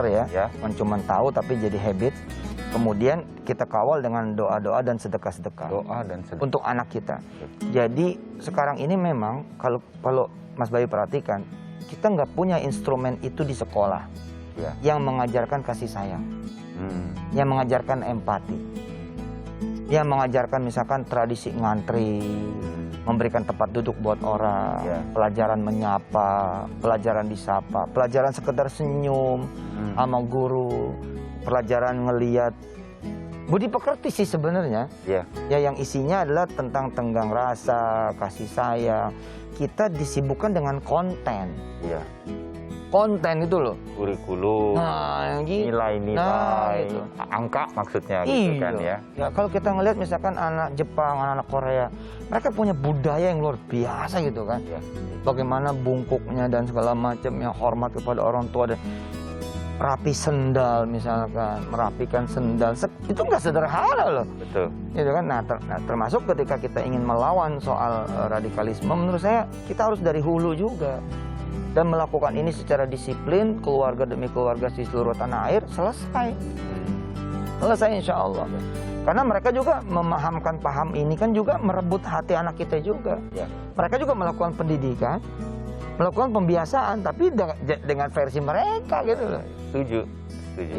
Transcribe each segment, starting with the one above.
ya, bukan cuma tahu tapi jadi habit. Kemudian kita kawal dengan doa-doa dan sedekah-sedekah. Doa dan sedekah. Untuk anak kita. Jadi sekarang ini memang kalau Mas Bayu perhatikan, kita nggak punya instrumen itu di sekolah yang mengajarkan kasih sayang, yang mengajarkan empati, yang mengajarkan misalkan tradisi ngantri, memberikan tempat duduk buat orang, pelajaran menyapa, pelajaran disapa, pelajaran sekedar senyum sama guru, pelajaran ngeliat budi pekerti sih sebenarnya. Ya, yang isinya adalah tentang tenggang rasa, kasih sayang. Kita disibukkan dengan konten. Konten itu loh. Kurikulum, nilai-nilai, gitu. Angka maksudnya gitu kan ya. Ya, kalau kita ngelihat misalkan anak Jepang, anak Korea, mereka punya budaya yang luar biasa gitu kan. Bagaimana bungkuknya dan segala macam, yang hormat kepada orang tua dan rapi sendal misalkan, merapikan sendal, itu nggak sederhana loh. Betul. Gitu kan. Nah, termasuk ketika kita ingin melawan soal radikalisme, menurut saya kita harus dari hulu juga dan melakukan ini secara disiplin, keluarga demi keluarga di seluruh tanah air, selesai insya Allah. Karena mereka juga memahamkan paham ini kan juga merebut hati anak kita juga. Mereka juga melakukan pendidikan, melakukan pembiasaan, tapi dengan versi mereka gitu loh. Setuju.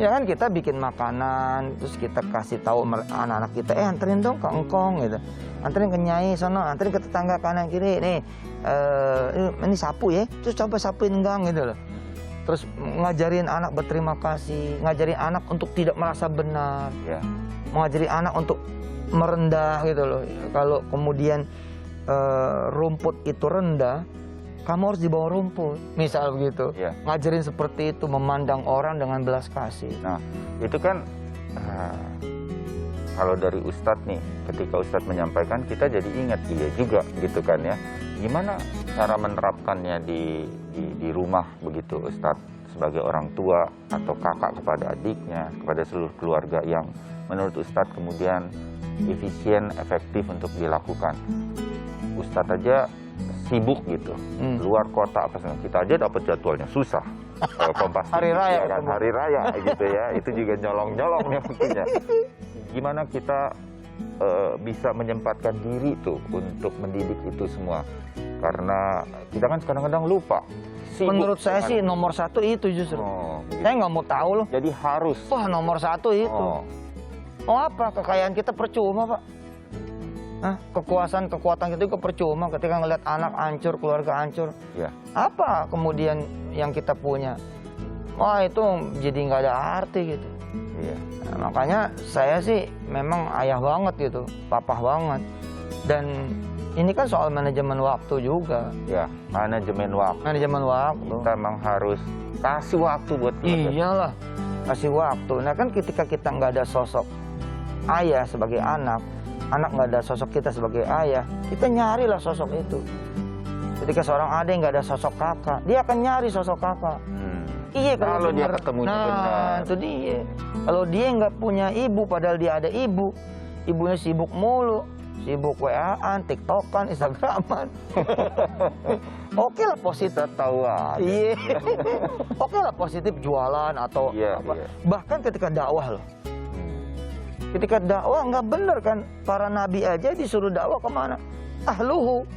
Ya kan, kita bikin makanan, terus kita kasih tahu anak-anak kita, anterin dong ke engkong gitu, anterin ke nyai sono, anterin ke tetangga kanan kiri, nih ini sapu ya, terus coba sapuin gang gitu loh. Terus ngajarin anak berterima kasih, ngajarin anak untuk tidak merasa benar, mengajari anak untuk merendah gitu loh. Kalau kemudian rumput itu rendah, kamu harus di bawah rumput, misal begitu. Ngajarin seperti itu, memandang orang dengan belas kasih. Nah, itu kan kalau dari Ustadz nih, ketika Ustadz menyampaikan, kita jadi ingat dia juga gitu kan ya. Gimana cara menerapkannya di rumah begitu Ustadz, sebagai orang tua atau kakak kepada adiknya, kepada seluruh keluarga yang menurut Ustadz kemudian efisien, efektif untuk dilakukan. Ustadz aja sibuk gitu, luar kota apa sih, kita aja dapat jadwalnya susah. Kompas hari raya kan, hari raya gitu ya, itu juga nyolong-nyolong nih maksudnya. Gimana kita bisa menyempatkan diri tuh untuk mendidik itu semua, karena kita kan kadang-kadang lupa. Menurut saya sih nomor satu itu justru. Gitu. Saya nggak mau tahu loh. Jadi harus. Wah, nomor satu itu. Mau apa? Kekayaan kita percuma, Pak. Kekuatan kita juga percuma ketika ngeliat anak hancur, keluarga hancur. Apa kemudian yang kita punya? Wah, itu jadi nggak ada arti gitu. Nah, makanya saya sih memang ayah banget gitu, papa banget. Dan ini kan soal manajemen waktu juga. Manajemen waktu. Kita memang harus kasih waktu buat keluarga. Iyalah, kasih waktu. Nah kan ketika kita nggak ada sosok ayah sebagai anak nggak ada sosok kita sebagai ayah, kita nyarilah sosok itu. Ketika seorang adik nggak ada sosok kakak, dia akan nyari sosok kakak. Iya, kalau dia ketemunya benar. Itu dia. Kalau dia nggak punya ibu, padahal dia ada ibu, ibunya sibuk mulu, sibuk WA-an, TikTok-an, Instagram-an. Oke lah positif. Tahu aja. Oke lah positif jualan atau apa. Bahkan ketika dakwah loh. Ketika dakwah nggak bener kan, para nabi aja disuruh dakwah kemana? Ahluhu,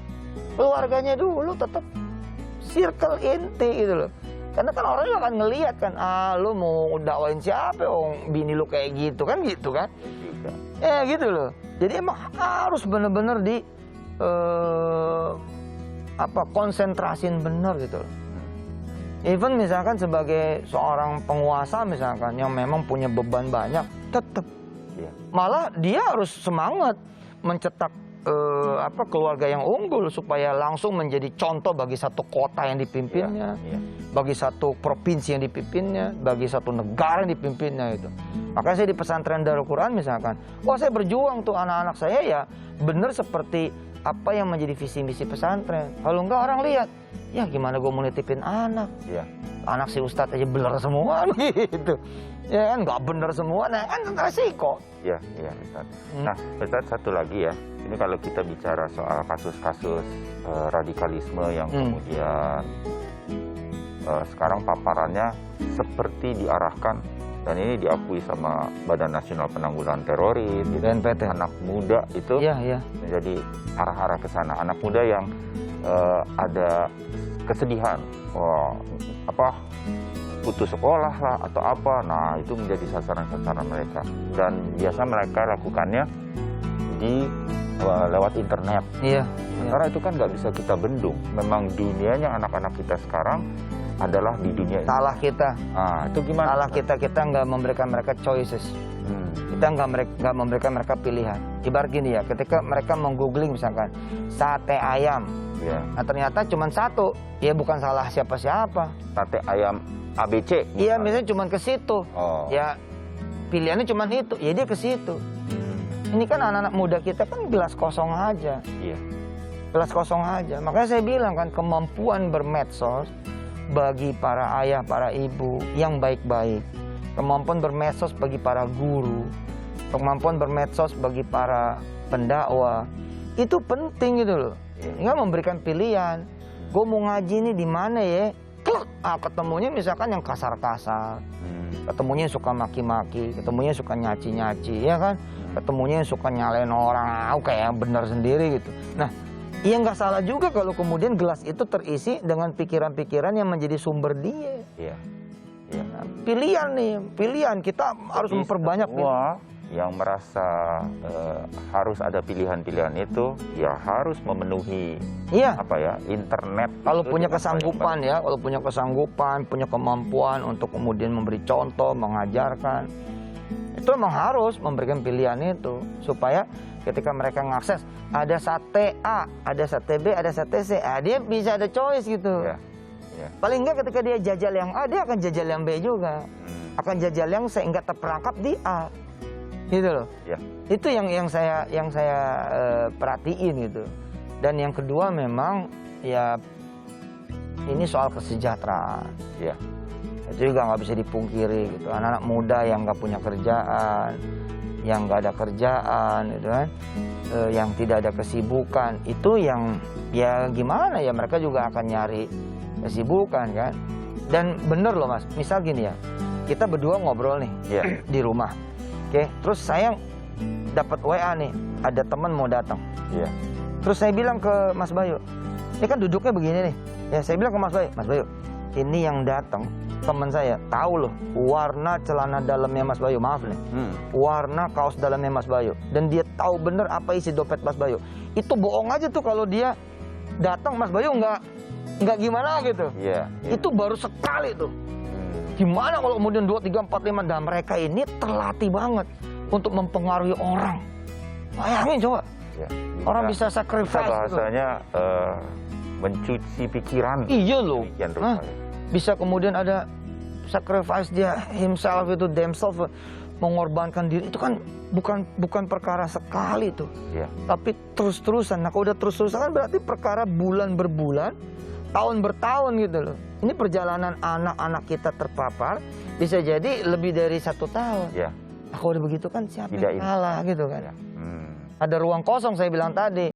keluarganya dulu, tetap circle inti gitu loh. Karena kan orang akan ngelihat kan, lu mau dakwain siapa, bini lu kayak gitu kan, gitu loh. Jadi emang harus bener-bener di konsentrasin bener gitu loh. Even misalkan sebagai seorang penguasa misalkan yang memang punya beban banyak, tetap malah dia harus semangat mencetak keluarga yang unggul supaya langsung menjadi contoh bagi satu kota yang dipimpinnya, bagi satu provinsi yang dipimpinnya, bagi satu negara yang dipimpinnya itu. Makanya saya di pesantren Darul Quran misalkan, saya berjuang tuh anak-anak saya ya bener seperti apa yang menjadi visi misi pesantren. Kalau enggak orang lihat, ya gimana gue mau nitipin anak? Anak si Ustadz aja beler semua gitu. Ya kan nggak bener semua, nah kan resiko. Iya Ustadz. Nah Ustadz, satu lagi ya, ini kalau kita bicara soal kasus-kasus radikalisme yang kemudian sekarang paparannya seperti diarahkan, dan ini diakui sama Badan Nasional Penanggulangan Teroris, gitu. BNPT. Anak muda itu Iya, iya. menjadi arah-arah ke sana. Anak muda yang ada kesedihan, putus sekolah lah atau apa, nah itu menjadi sasaran-sasaran mereka. Dan biasa mereka lakukannya di lewat internet. Iya. Karena itu kan nggak bisa kita bendung. Memang dunianya anak-anak kita sekarang adalah di dunia ini. Salah kita. Ah, itu gimana? Salah kita nggak memberikan mereka choices. Kita nggak memberikan mereka pilihan. Ibarat gini ya, ketika mereka meng-googling misalkan sate ayam, Ya. nah ternyata cuma satu, ya bukan salah siapa-siapa. Sate ayam ABC. Iya, misalnya cuma ke situ. Oh. Ya pilihannya cuma itu, ya dia ke situ. Ini kan anak-anak muda kita kan gelas kosong aja. Iya. Gelas kosong aja. Makanya saya bilang kan, kemampuan bermedsos bagi para ayah, para ibu yang baik-baik. Kemampuan bermedsos bagi para guru. Kemampuan bermedsos bagi para pendakwah. Itu penting gitu loh. Nggak memberikan pilihan. Gue mau ngaji nih di mana ya? Kluk. Ketemunya misalkan yang kasar-kasar. Ketemunya yang suka maki-maki. Ketemunya yang suka nyaci-nyaci, ya kan? Ketemunya yang suka nyalain orang. Kayak benar sendiri gitu. Nah, iya nggak salah juga kalau kemudian gelas itu terisi dengan pikiran-pikiran yang menjadi sumber dia. Iya. Iya. Nah, pilihan nih, pilihan kita harus Jadi memperbanyak. semua yang merasa harus ada pilihan-pilihan itu, ya harus memenuhi Iya. internet. Kalau itu punya dengan kesanggupan baik. ya, kalau punya kesanggupan, punya kemampuan untuk kemudian memberi contoh, mengajarkan, itu memang harus memberikan pilihan itu supaya ketika mereka mengakses ada sate A, ada sate B, ada sate C, dia bisa ada choice gitu. Iya. Iya. Paling enggak ketika dia jajal yang A, dia akan jajal yang B juga. Akan jajal yang C, enggak terperangkap di A. Gitu loh. Iya. Itu yang saya perhatiin gitu. Dan yang kedua memang ya ini soal kesejahteraan. Iya. Itu juga nggak bisa dipungkiri gitu. Anak-anak muda yang nggak punya kerjaan, yang nggak ada kerjaan, gitu kan, yang tidak ada kesibukan, itu yang ya gimana ya, mereka juga akan nyari kesibukan kan. Dan bener loh Mas, misal gini ya, kita berdua ngobrol nih Iya. di rumah, oke, terus saya dapat WA nih, ada teman mau datang. Iya. Terus saya bilang ke Mas Bayu, ini kan duduknya begini nih. Ya saya bilang ke Mas Bayu, ini yang datang teman saya, tahu loh warna celana dalamnya Mas Bayu, maaf nih, warna kaos dalamnya Mas Bayu, dan dia tahu bener apa isi dompet Mas Bayu. Itu bohong aja tuh kalau dia datang Mas Bayu nggak gimana gitu. Iya. Iya. Itu baru sekali tuh. Gimana kalau kemudian 2, 3, 4, 5, dan mereka ini terlatih banget untuk mempengaruhi orang. Bayangin coba. Iya. Orang bisa sacrifice gitu. Bahasanya mencuci pikiran. Iya loh. Demikian Hah? rupanya. Bisa kemudian ada sacrifice dia himself itu, themselves, mengorbankan diri. Itu kan bukan perkara sekali tuh. Iya. Tapi terus-terusan. Nah, kalau udah terus-terusan kan berarti perkara bulan berbulan, tahun bertahun gitu loh. Ini perjalanan anak-anak kita terpapar bisa jadi lebih dari 1 tahun. Iya. Nah, kalau udah begitu kan siapa Tidak yang ini. salah gitu kan. Iya. Ada ruang kosong saya bilang tadi.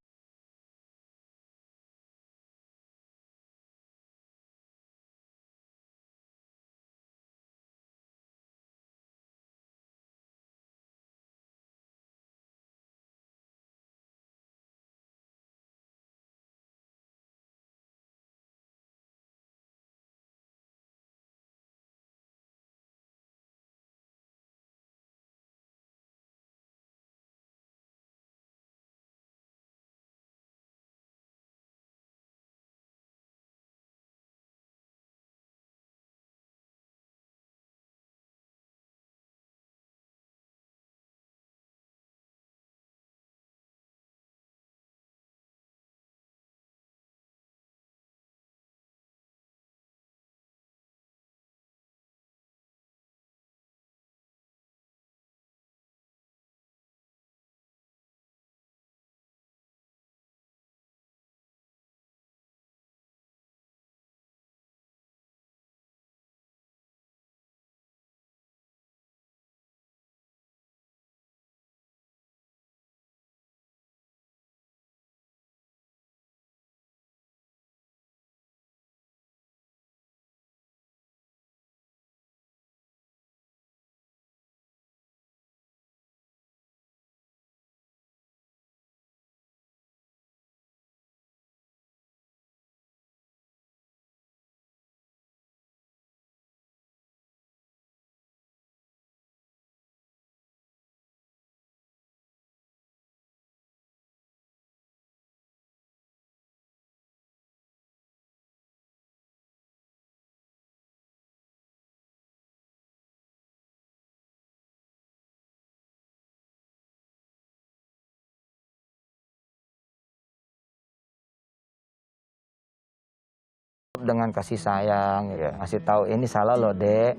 dengan kasih sayang, gitu. Iya. Ngasih tahu ini salah loh dek,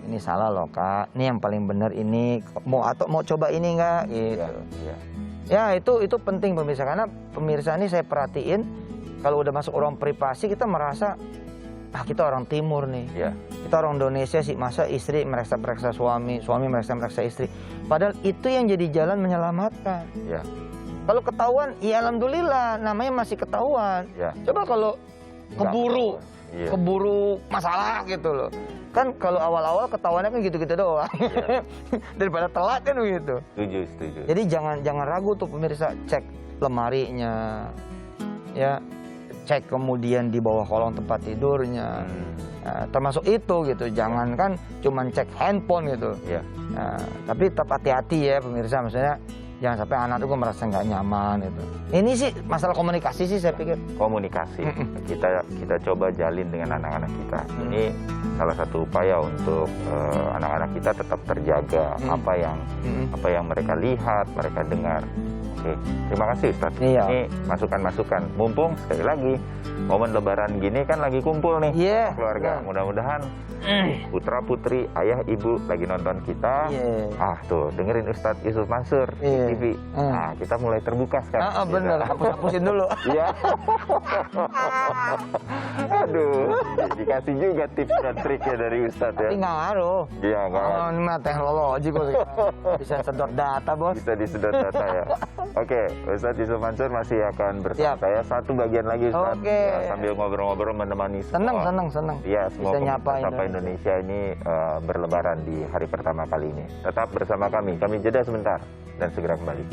ini salah loh kak, ini yang paling benar ini, mau coba ini nggak, gitu. Iya. Ya itu penting pemirsa, karena pemirsa ini saya perhatiin kalau udah masuk ruang privasi kita merasa kita orang timur nih, Iya. kita orang Indonesia sih, masa istri mereksa suami, suami mereksa istri, padahal itu yang jadi jalan menyelamatkan. Iya. Kalau ketahuan, ya alhamdulillah, namanya masih ketahuan. Iya. Coba kalau keburu, Iya. keburu masalah gitu loh. Kan kalau awal-awal ketahuannya kan gitu-gitu doang. Iya. Daripada telat kan begitu. Setuju. Jadi jangan ragu tuh pemirsa, cek lemarinya, ya, cek kemudian di bawah kolong tempat tidurnya. Nah, termasuk itu gitu, jangan kan cuman cek handphone gitu. Iya. Nah, tapi tetap hati-hati ya pemirsa, maksudnya jangan sampai anak itu merasa nggak nyaman gitu. Ini sih masalah komunikasi sih saya pikir. Komunikasi kita coba jalin dengan anak-anak kita. Ini salah satu upaya untuk anak-anak kita tetap terjaga apa yang mereka lihat, mereka dengar. Oke, terima kasih Ustaz. Iya. Ini masukan-masukan. Mumpung sekali lagi momen Lebaran gini kan lagi kumpul nih Iya. keluarga. Mudah-mudahan putra putri, ayah ibu lagi nonton kita. Iya. Tuh dengerin Ustadz Yusuf Mansur di Iya. TV. Nah, kita mulai terbuka sekarang. Bener, hapus-hapusin dulu. Iya. Aduh, dikasih juga tips dan triknya dari Ustadz ya. Tapi nggak ngaruh. Iya, nggak Oh, ini mah teknologi kok. Bisa sedot data bos. bisa disedot data ya. Oke, Ustadz Yusuf Mansur masih akan bersama Siap. saya satu bagian lagi Ustadz. Oke. Ya, sambil ngobrol-ngobrol menemani semua. Seneng. Ya, semua Bisa pemirsa nyapa Sapa Indonesia ini berlebaran di hari pertama kali ini. Tetap bersama kami jeda sebentar dan segera kembali.